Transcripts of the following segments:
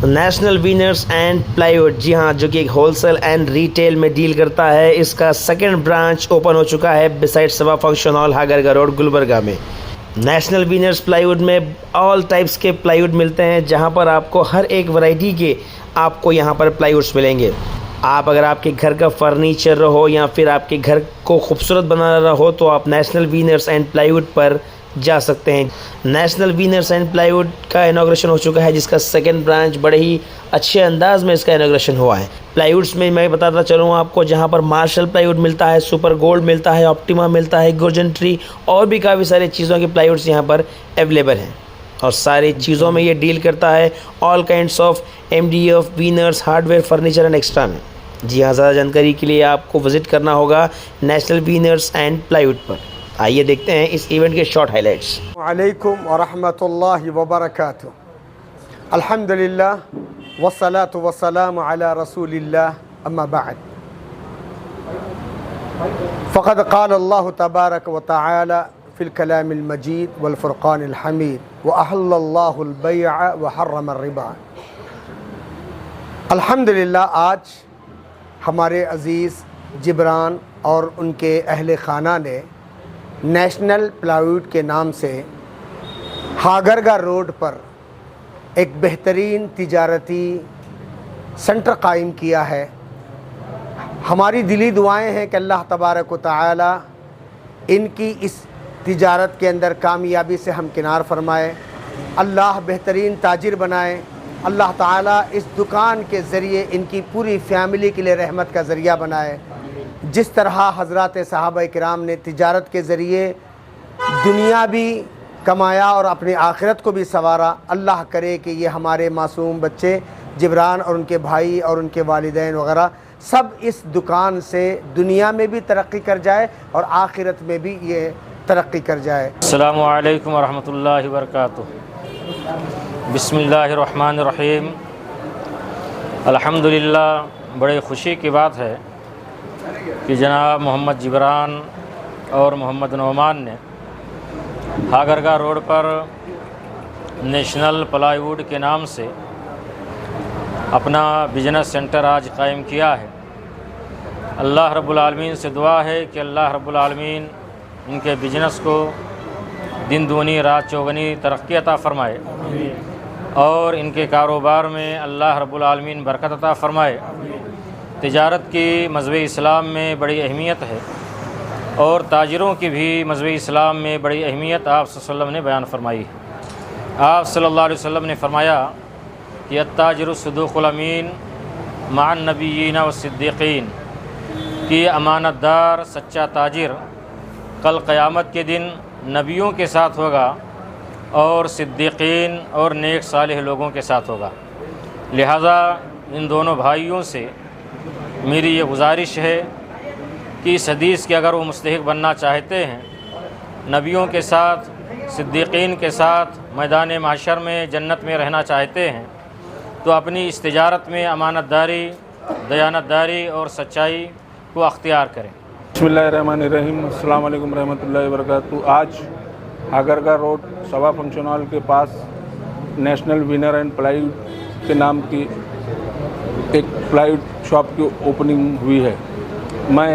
National winners and plywood, जी हाँ, जो कि एक होलसेल एंड रिटेल में डील करता है, इसका सेकंड ब्रांच ओपन हो चुका है बिसाइड सभा function hall, Hagarga road, Gulbarga में। नेशनल विनर्स प्लाईवुड में ऑल टाइप्स के प्लाईवुड मिलते हैं, जहां पर आपको हर एक वैरायटी के आपको यहां पर प्लाईवुड्स मिलेंगे। आप अगर आपके घर का फर्नीचर हो या फिर आपके घर को खूबसूरत बनाना हो तो आप नेशनल विनर्स एंड प्लाईवुड पर जा सकते हैं। नेशनल विनर्स एंड प्लाईवुड का इनॉग्रेशन हो चुका है, जिसका सेकंड ब्रांच बड़े ही अच्छे अंदाज में इसका इनॉग्रेशन हुआ है। प्लाईवुड्स में मैं बताता चलूँ आपको, जहां पर मार्शल प्लाईवुड मिलता है, सुपर गोल्ड मिलता है, ऑप्टिमा मिलता है, गुर्जन ट्री और भी काफ़ी सारी चीज़ों के प्लाईवुड्स यहाँ पर अवेलेबल हैं। और सारी चीज़ों में ये डील करता है all kinds of MDF, winners, hardware, furniture and extra में। जी हाँ, ज़्यादा जानकारी के लिए आपको विज़िट करना होगा नेशनल विनर्स एंड प्लाईवुड पर। आइए देखते हैं इस इवेंट के शॉर्ट हाइलाइट्स। वालेकुम व रहमतुल्लाहि व बरकातुहू। अल्हम्दुलिल्लाह वस्सलातु वस्सलामु अला रसूलिल्लाह, अम्मा बअद। फ़क़द क़ाल अल्लाहु तबारक व तआला फ़िल कलामिल मजीद वल फ़ुरक़ानिल हमीद व अहल्लल्लाहुल बैअ व हर्रमर रिबा। अल्हम्दुलिल्लाह, आज हमारे अज़ीज़ जिब्रान और उनके अहले खाना ने नेशनल प्लाईवुड के नाम से हागरगा रोड पर एक बेहतरीन तिजारती सेंटर कायम किया है। हमारी दिली दुआएं हैं कि अल्लाह तबारक व तआला इनकी इस तिजारत के अंदर कामयाबी से हमकिनार फरमाए, अल्लाह बेहतरीन ताजिर बनाए, अल्लाह ताला इस दुकान के ज़रिए इनकी पूरी फैमिली के लिए रहमत का ज़रिया बनाए। जिस तरह हज़रात सहाबा किराम ने तिजारत के ज़रिए दुनिया भी कमाया और अपनी आखिरत को भी संवारा, अल्लाह करे कि ये हमारे मासूम बच्चे जिब्रान और उनके भाई और उनके वालिदैन वग़ैरह सब इस दुकान से दुनिया में भी तरक्की कर जाए और आखिरत में भी ये तरक्की कर जाए। अस्सलामु अलैकुम वरहमतुल्लाहि वबरकातुहू। बिस्मिल्लाहिर्रहमानिर्रहीम। अल्हम्दुलिल्लाह, बड़े ख़ुशी की बात है कि जनाब मोहम्मद जिब्रान और मोहम्मद नोमान ने हागरगा रोड पर नेशनल प्लाईवुड के नाम से अपना बिजनेस सेंटर आज कायम किया है। अल्लाह रब्बुल आलमीन से दुआ है कि अल्लाह रब्बुल आलमीन इनके बिजनेस को दिन दूनी रात चौगनी तरक्की अता फ़रमाए और इनके कारोबार में अल्लाह रब्बुल आलमीन बरकत अता फ़रमाए। तिजारत की मज़हब इस्लाम में बड़ी अहमियत है और ताजिरों की भी मज़हब इस्लाम में बड़ी अहमियत आप सल्लल्लाहु अलैहि वसल्लम ने बयान फरमाई है। आप सल्लल्लाहु अलैहि वसल्लम ने फरमाया कि अत्ताजिरु सदूक़ुल अमीन मअन नबिय्यीन व सिद्दीक़ीन, कि अमानतदार सच्चा ताजिर कल क़यामत के दिन नबियों के साथ होगा और सिद्दीक़ीन और नेक सालिह लोगों के साथ होगा। लिहाजा इन दोनों भाइयों से मेरी ये गुजारिश है कि इस हदीस के अगर वो मुस्तहिक़ बनना चाहते हैं, नबियों के साथ सिद्दीक़ीन के साथ मैदान महशर में जन्नत में रहना चाहते हैं, तो अपनी इस तिजारत में अमानतदारी, दयानतदारी और सच्चाई को अख्तियार करें। बिस्मिल्लाहिर्रहमानिर्रहीम। अस्सलाम वालेकुम रहमतुल्लाहि व बरकातुहू। आज हागरगा रोड सभा फंक्शन हॉल के पास नेशनल विनर एंड प्लाईवुड के नाम की एक प्लाईवुड शॉप की ओपनिंग हुई है। मैं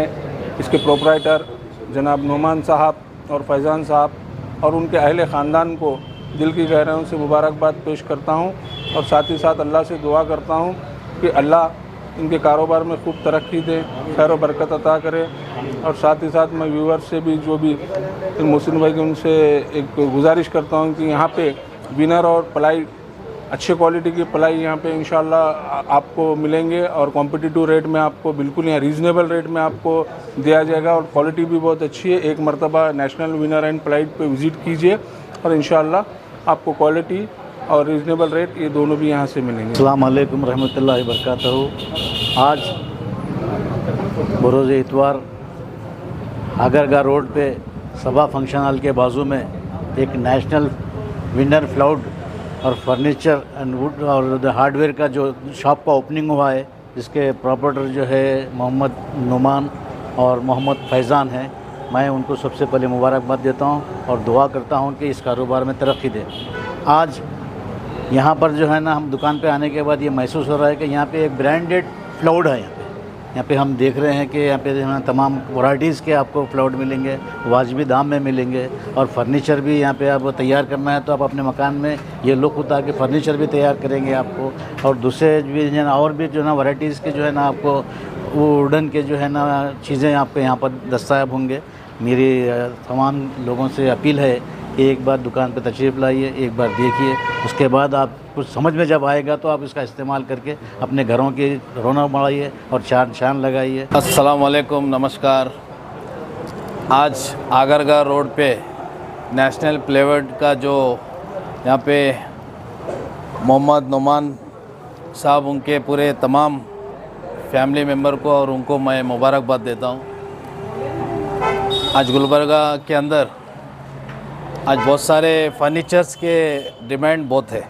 इसके प्रोपराइटर जनाब नोमान साहब और फैज़ान साहब और उनके अहले ख़ानदान को दिल की गहराइयों से मुबारकबाद पेश करता हूं और साथ ही साथ अल्लाह से दुआ करता हूं कि अल्लाह इनके कारोबार में खूब तरक्की दे, खैर व बरकत अता करे। और साथ ही साथ मैं व्यूअर्स से भी, जो भी मुस्लिम भाई, उनसे एक गुजारिश करता हूं कि यहाँ पे विनर और प्लाई, अच्छे क्वालिटी की प्लाई यहाँ पे इंशाल्लाह आपको मिलेंगे और कॉम्पिटिटिव रेट में आपको बिल्कुल यहाँ रीज़नेबल रेट में आपको दिया जाएगा और क्वालिटी भी बहुत अच्छी है। एक मरतबा नेशनल विनर एंड प्लाईवुड पे विज़िट कीजिए और इंशाल्लाह आपको क्वालिटी और रीज़नेबल रेट ये दोनों भी यहाँ से मिलेंगे। अस्सलाम वालेकुम रहमतुल्लाहि व बरकातुहू। आज बरोज़ इतवार हागरगा रोड पे सभा फंक्शन हॉल के बाजू में एक नेशनल विनर प्लाईवुड और फर्नीचर एंड वुड और हार्डवेयर का जो शॉप का ओपनिंग हुआ है, जिसके प्रॉपराइटर जो है मोहम्मद नोमान और मोहम्मद फैज़ान हैं। मैं उनको सबसे पहले मुबारकबाद देता हूं और दुआ करता हूं कि इस कारोबार में तरक्की दे। आज यहाँ पर जो है ना, हम दुकान पे आने के बाद ये महसूस हो रहा है कि यहाँ पे एक ब्रांडेड प्लाईवुड है। यहाँ पे हम देख रहे हैं कि यहाँ पे जो है तमाम वैराइटीज़ के आपको प्लाईवुड मिलेंगे, वाजिबी दाम में मिलेंगे। और फर्नीचर भी यहाँ पे आप तैयार करना है तो आप अपने मकान में ये लुक होता है कि फर्नीचर भी तैयार करेंगे आपको। और दूसरे भी जो है ना, और भी जो है ना वैराइटीज़ के जो है ना आपको वो वुडन के जो है ना चीज़ें आपके यहाँ पर दस्तायाब होंगे। मेरी तमाम लोगों से अपील है कि एक बार दुकान पर तशरीफ़ लाइए, एक बार देखिए, उसके बाद आप कुछ समझ में जब आएगा तो आप इसका इस्तेमाल करके अपने घरों की रौनक बढ़ाइए और शान लगाइए। अस्सलाम वालेकुम, नमस्कार। आज आगरगा रोड पे नेशनल प्लाईवुड का जो यहाँ पे मोहम्मद नोमान साहब, उनके पूरे तमाम फैमिली मेम्बर को और उनको मैं मुबारकबाद देता हूँ। आज गुलबर्गा के अंदर आज बहुत सारे फर्नीचर्स के डिमांड बहुत है।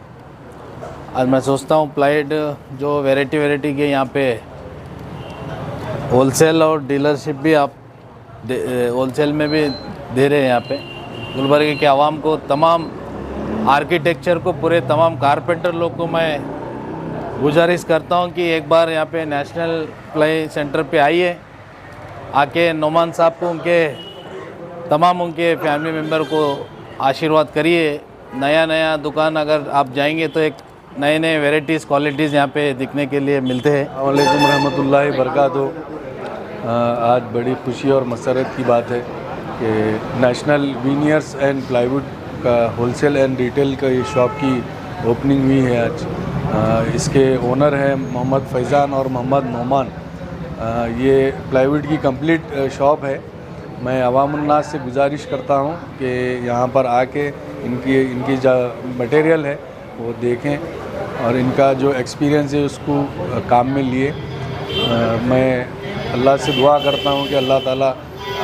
आज मैं सोचता हूँ प्लाईवुड जो वैरायटी के यहाँ पे होलसेल और डीलरशिप भी आप होलसेल में भी दे रहे हैं। यहाँ पे गुलबर्गा के आवाम को, तमाम आर्किटेक्चर को, पूरे तमाम कारपेंटर लोग को मैं गुजारिश करता हूँ कि एक बार यहाँ पे नेशनल प्लाई सेंटर पे आइए, आके नोमान साहब को, उनके फैमिली मेम्बर को आशीर्वाद करिए। नया दुकान अगर आप जाएंगे तो एक नए वैराइटीज़, क्वालिटीज़ यहाँ पे दिखने के लिए मिलते हैं। अस्सलामुअलैकुम रहमतुल्लाहि बरकातुहू। आज बड़ी खुशी और मसरत की बात है कि नेशनल वीनियर्स एंड प्लाईवुड का होलसेल एंड रिटेल का ये शॉप की ओपनिंग हुई है आज। इसके ओनर हैं मोहम्मद फैज़ान और मोहम्मद नोमान। ये प्लाईवुड की कंप्लीट शॉप है। मैं अवामुन्नास से गुजारिश करता हूँ कि यहाँ पर आके इनकी जो मटेरियल है वो देखें और इनका जो एक्सपीरियंस है उसको काम में लिए। मैं अल्लाह से दुआ करता हूँ कि अल्लाह ताला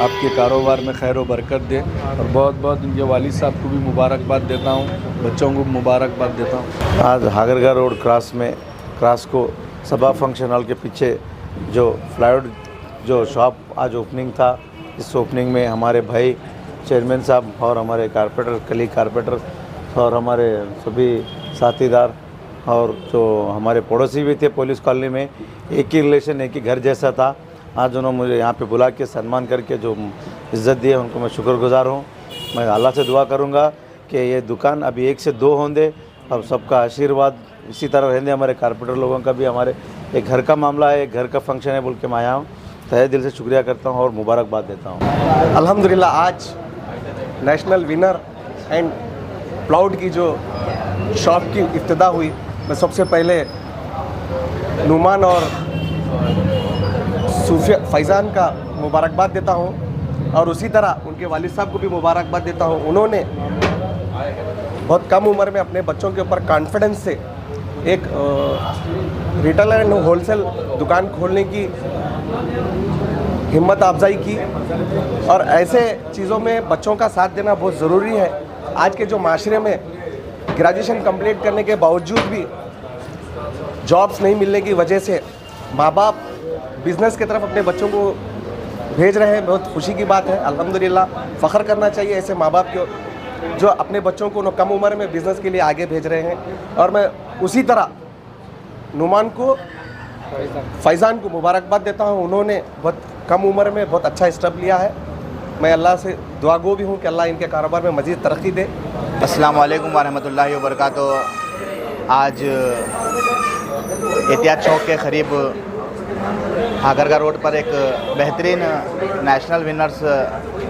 आपके कारोबार में खैर व बरकत दे। और बहुत इनके वालिद साहब को भी मुबारकबाद देता हूँ, बच्चों को मुबारकबाद देता हूँ। आज हागरगा रोड क्रॉस को सबा फंक्शन हॉल के पीछे जो प्लाईवुड जो शॉप आज ओपनिंग था, इस ओपनिंग में हमारे भाई चेयरमैन साहब और हमारे कारपेंटर और हमारे सभी साथीदार और जो हमारे पड़ोसी भी थे पुलिस कॉलोनी में, एक ही रिलेशन, एक ही घर जैसा था। आज उन्होंने मुझे यहाँ पे बुला के सम्मान करके जो इज़्ज़त दी है, उनको मैं शुक्रगुज़ार हूँ। मैं अल्लाह से दुआ करूँगा कि ये दुकान अभी 1 से 2 होंदे और सबका आशीर्वाद इसी तरह रहने। हमारे कारपेंटर लोगों का भी, हमारे एक घर का मामला है, एक घर का फंक्शन है बोल के मैं आया हूँ। तहे दिल से शुक्रिया करता हूँ और मुबारकबाद देता हूँ। अल्हम्दुलिल्लाह आज नेशनल विनर एंड प्लाईवुड की जो शॉप की इब्तिदा हुई, मैं सबसे पहले नुमान और सूफिया फैज़ान का मुबारकबाद देता हूँ और उसी तरह उनके वालिद साहब को भी मुबारकबाद देता हूँ। उन्होंने बहुत कम उम्र में अपने बच्चों के ऊपर कॉन्फिडेंस से एक रिटेल एंड होलसेल दुकान खोलने की हिम्मत अफजाई की। और ऐसे चीज़ों में बच्चों का साथ देना बहुत ज़रूरी है। आज के जो माशरे में ग्रेजुएशन कंप्लीट करने के बावजूद भी जॉब्स नहीं मिलने की वजह से माँ बाप बिज़नेस की तरफ अपने बच्चों को भेज रहे हैं, बहुत खुशी की बात है। अल्हम्दुलिल्लाह, फ़ख्र करना चाहिए ऐसे माँ बाप को जो अपने बच्चों को कम उम्र में बिज़नेस के लिए आगे भेज रहे हैं। और मैं उसी तरह नुमान को, फैज़ान को मुबारकबाद देता हूँ। उन्होंने बहुत कम उम्र में बहुत अच्छा स्टेप लिया है। मैं अल्लाह से दुआगो भी हूँ कि अल्लाह इनके कारोबार में मज़ीद तरक्की दे। अस्सलाम वालेकुम वरहमतुल्लाहि वबरकातुहू। आज एहतियात चौक के करीब हागरगा रोड पर एक बेहतरीन नेशनल विनर्स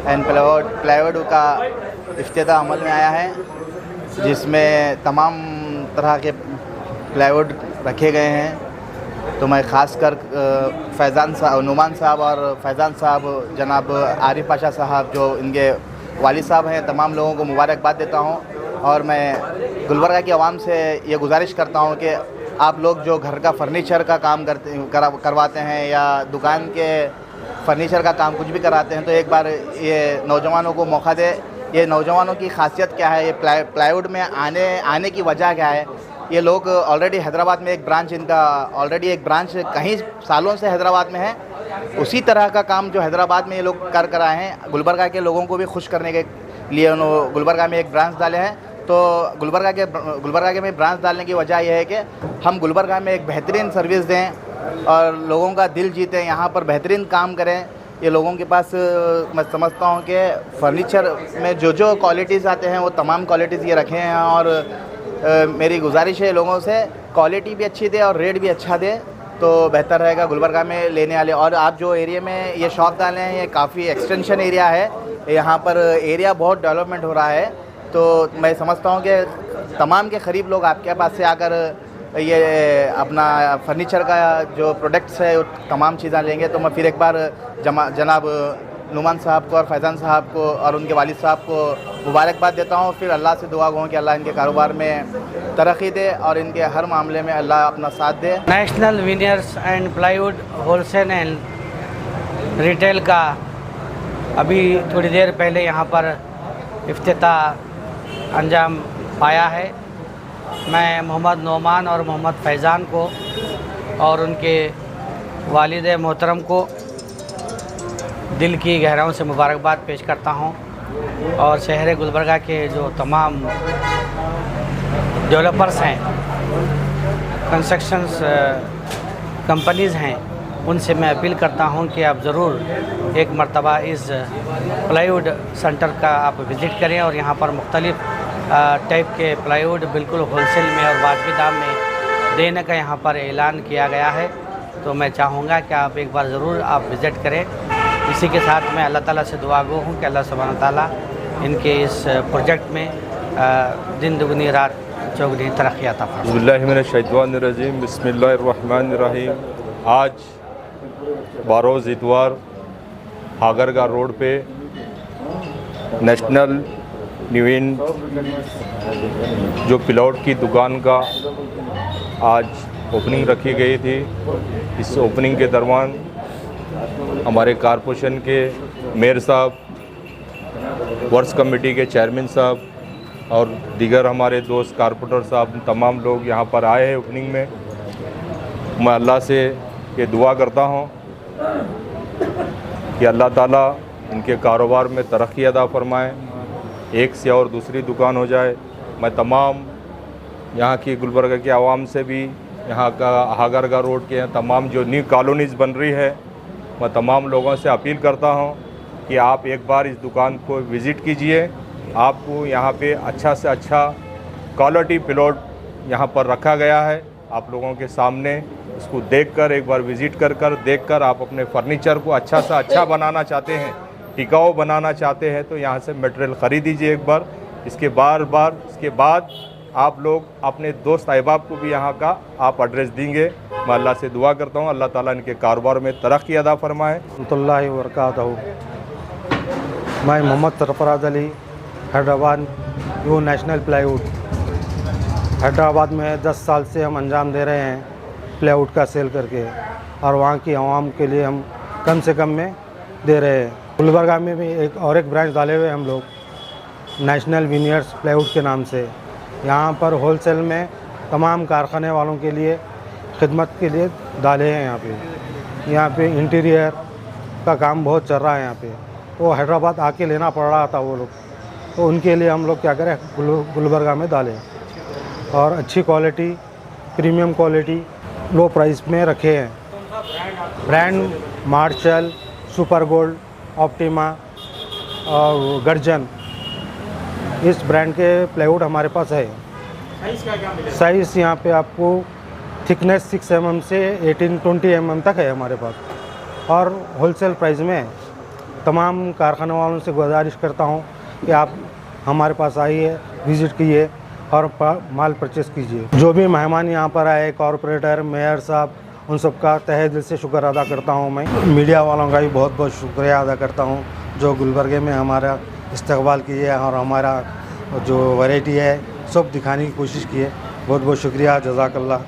एंड प्लाईवुड का इफ्तिताह अमल में आया है, जिसमें तमाम तरह के प्लाईवुड रखे गए हैं। तो मैं ख़ास कर नुमान साहब और फैज़ान साहब, जनाब आरिफ पाशा साहब जो इनके वालिद साहब हैं, तमाम लोगों को मुबारकबाद देता हूँ। और मैं गुलबर्गा की आवाम से ये गुजारिश करता हूँ कि आप लोग जो घर का फर्नीचर का काम करवाते हैं या दुकान के फर्नीचर का काम कुछ भी कराते हैं, तो एक बार ये नौजवानों को मौका दे। ये नौजवानों की खासियत क्या है, ये प्लाईवुड में आने की वजह क्या है। ये लोग ऑलरेडी हैदराबाद में एक ब्रांच कहीं सालों से हैदराबाद में है। उसी तरह का काम जो हैदराबाद में ये लोग कर आए हैं, गुलबर्गा के लोगों को भी खुश करने के लिए उन्होंने गुलबर्गा में एक ब्रांच डाले हैं। तो गुलबर्गा के में ब्रांच डालने की वजह यह है कि हम गुलबर्गा में एक बेहतरीन सर्विस दें और लोगों का दिल जीतें, यहाँ पर बेहतरीन काम करें। ये लोगों के पास मैं समझता हूँ कि फर्नीचर में जो क्वालिटीज़ आते हैं वो तमाम क्वालिटीज़ ये रखे हैं और मेरी गुजारिश है लोगों से क्वालिटी भी अच्छी दे और रेट भी अच्छा दे तो बेहतर रहेगा गुलबर्गा में लेने वाले। और आप जो एरिया में ये शॉप डाले हैं ये काफ़ी एक्सटेंशन एरिया है, यहाँ पर एरिया बहुत डेवलपमेंट हो रहा है, तो मैं समझता हूँ कि तमाम के ख़रीब लोग आपके पास से आकर ये अपना फर्नीचर का जो प्रोडक्ट्स है वो तमाम चीज़ें लेंगे। तो मैं फिर एक बार जनाब नुमान साहब को और फैज़ान साहब को और उनके वालिद साहब को मुबारकबाद देता हूँ। फिर अल्लाह से दुआ गो कि अल्लाह इनके कारोबार में तरक्की दे और इनके हर मामले में अल्लाह अपना साथ दे। National veneers and plywood wholesale and retail का अभी थोड़ी देर पहले यहाँ पर इफ्तिताह अंजाम पाया है। मैं मोहम्मद नोमान और मोहम्मद फैज़ान को और उनके वालिद मोहतरम को दिल की गहराइयों से मुबारकबाद पेश करता हूँ और शहर गुलबर्गा के जो तमाम डेवलपर्स हैं, कंस्ट्रक्शंस कंपनीज़ हैं, उनसे मैं अपील करता हूं कि आप ज़रूर एक मर्तबा इस प्लाईवुड सेंटर का आप विज़िट करें और यहां पर मुख्तलिफ़ टाइप के प्लाईवुड बिल्कुल होलसेल में और वाजिबी दाम में देने का यहां पर ऐलान किया गया है। तो मैं चाहूँगा कि आप एक बार ज़रूर आप विज़िट करें। इसी के साथ मैं अल्लाह ताला से दुआ गो हूँ कि अल्लाह सुब्हानहू ताला इनके इस प्रोजेक्ट में दिन दुगनी रात चौगुनी तरक्की अता फरमाए। बिस्मिल्लाहिर्रहमानिर्रहीम, बिस्मिल्लाहिर्रहमानिर्रहीम। आज बारोज़ इतवार हागरगा रोड पे नेशनल न्यूइन जो प्लॉट की दुकान का आज ओपनिंग रखी गई थी। इस ओपनिंग के दौरान हमारे कारपोरेशन के मेयर साहब, वर्क्स कमेटी के चेयरमैन साहब और दीगर हमारे दोस्त कारपोरेटर साहब तमाम लोग यहाँ पर आए हैं ओपनिंग में। मैं अल्लाह से ये दुआ करता हूँ कि अल्लाह ताला इनके कारोबार में तरक्की अदा फरमाए, एक से और दूसरी दुकान हो जाए। मैं तमाम यहाँ की गुलबर्गा की आवाम से भी, यहाँ का हागरगा रोड के तमाम जो न्यू कॉलोनीज़ बन रही है, मैं तमाम लोगों से अपील करता हूँ कि आप एक बार इस दुकान को विज़िट कीजिए। आपको यहाँ पे अच्छा से अच्छा क्वालिटी प्लॉट यहाँ पर रखा गया है। आप लोगों के सामने इसको देखकर एक बार विज़िट कर देखकर आप अपने फर्नीचर को अच्छा से अच्छा बनाना चाहते हैं, टिकाऊ बनाना चाहते हैं तो यहाँ से मटेरियल ख़रीद दीजिए एक बार। इसके बाद आप लोग अपने दोस्त अहबाब को भी यहाँ का आप एड्रेस देंगे। मैं अल्लाह से दुआ करता हूँ अल्लाह ताला इनके कारोबार में तरक्की अदा फरमाए। रहमतुल्लाहि व बरकातहू। मैं Mohammed Sarfaraz Ali, Hyderabad U National Plywood. Hyderabad में 10 साल से हम अंजाम दे रहे हैं प्लाईवुड का सेल करके और वहाँ की आवाम के लिए हम कम से कम में दे रहे हैं। गुलबर्गा में भी एक ब्रांच डाले हुए हम लोग नेशनल विनियर्स प्लाईवुड के नाम से। यहाँ पर होलसेल में तमाम कारखाने वालों के लिए खिदमत के लिए डाले हैं। यहाँ पे इंटीरियर का काम बहुत चल रहा है। यहाँ पे तो हैदराबाद आके लेना पड़ रहा था वो लोग, तो उनके लिए हम लोग क्या करें गुलबर्गा में डालें और अच्छी quality, premium quality, low price में रखे हैं। Brand Marshal, Super Gold, Optima और गर्जन, इस ब्रांड के प्लाईवुड हमारे पास है। साइज़ यहाँ पे आपको थिकनेस 6 mm से 18-20 mm तक है हमारे पास और होलसेल प्राइस में। तमाम कारखाने वालों से गुजारिश करता हूँ कि आप हमारे पास आइए, विज़िट कीजिए और माल परचेस कीजिए। जो भी मेहमान यहाँ पर आए, कॉरपोरेटर, मेयर साहब, उन सब का तहे दिल से शुक्र अदा करता हूँ। मैं मीडिया वालों का भी बहुत बहुत शुक्रिया अदा करता हूँ जो गुलबर्गे में हमारा इस्तकबाल किए और हमारा जो वैरायटी है सब दिखाने की कोशिश की है। बहुत बहुत शुक्रिया, जज़ाकल्लाह।